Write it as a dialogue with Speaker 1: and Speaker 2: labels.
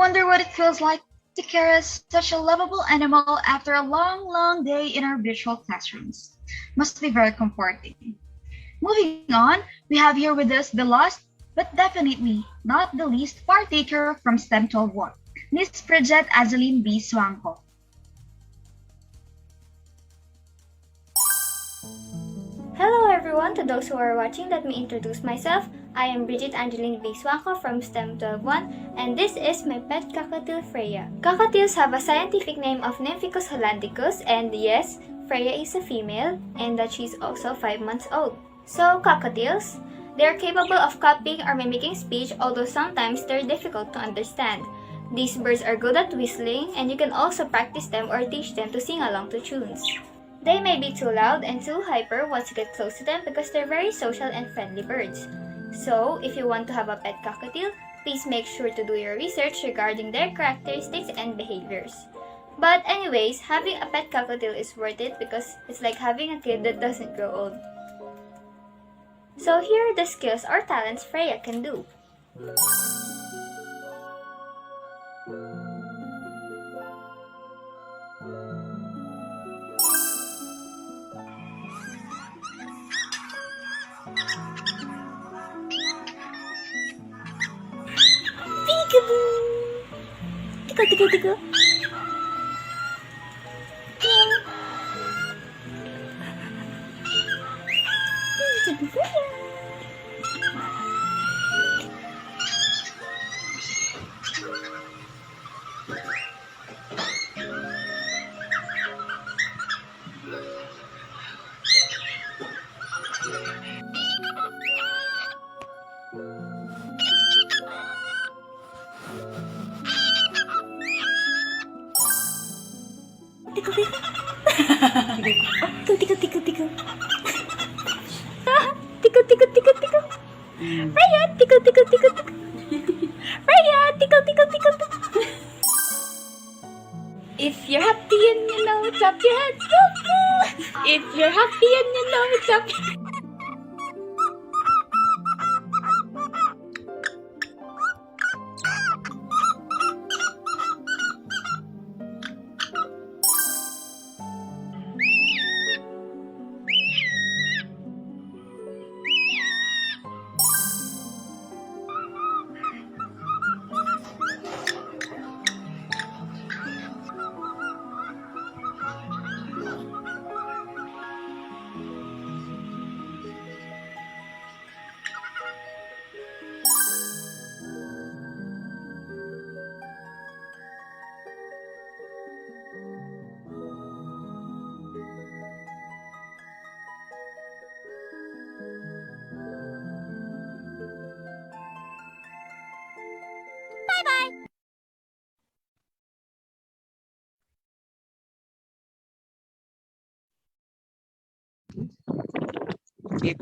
Speaker 1: wonder what it feels like to carry such a lovable animal after a long, long day in our virtual classrooms. Must be very comforting. Moving on, we have here with us the last, but definitely not the least partaker from STEM 12 Miss Bridget Azeline B. Swanko.
Speaker 2: Hello everyone, to those who are watching, let me introduce myself. I am Bridget Angeline Biswako from STEM 12 and this is my pet cockatiel Freya. Cockatiels have a scientific name of Nymphicus hollandicus, and yes, Freya is a female and that she's also 5 months old. So cockatiels, they are capable of copying or mimicking speech, although sometimes they're difficult to understand. These birds are good at whistling, and you can also practice them or teach them to sing along to tunes. They may be too loud and too hyper once you get close to them because they're very social and friendly birds. So, if you want to have a pet cockatiel, please make sure to do your research regarding their characteristics and behaviors. But anyways, having a pet cockatiel is worth it because it's like having a kid that doesn't grow old. So here are the skills or talents Freya can do. Peekaboo! Tickle, tickle, tickle. Tickle, tickle. Tickle, tickle, tickle, tickle. Tickle, tickle, tickle, tickle. Freya, tickle, tickle, tickle, tickle. Freya, tickle, tickle, tickle, tickle. If you're happy and you know it's up your head, woo-hoo. If you're happy and you know it's up your head.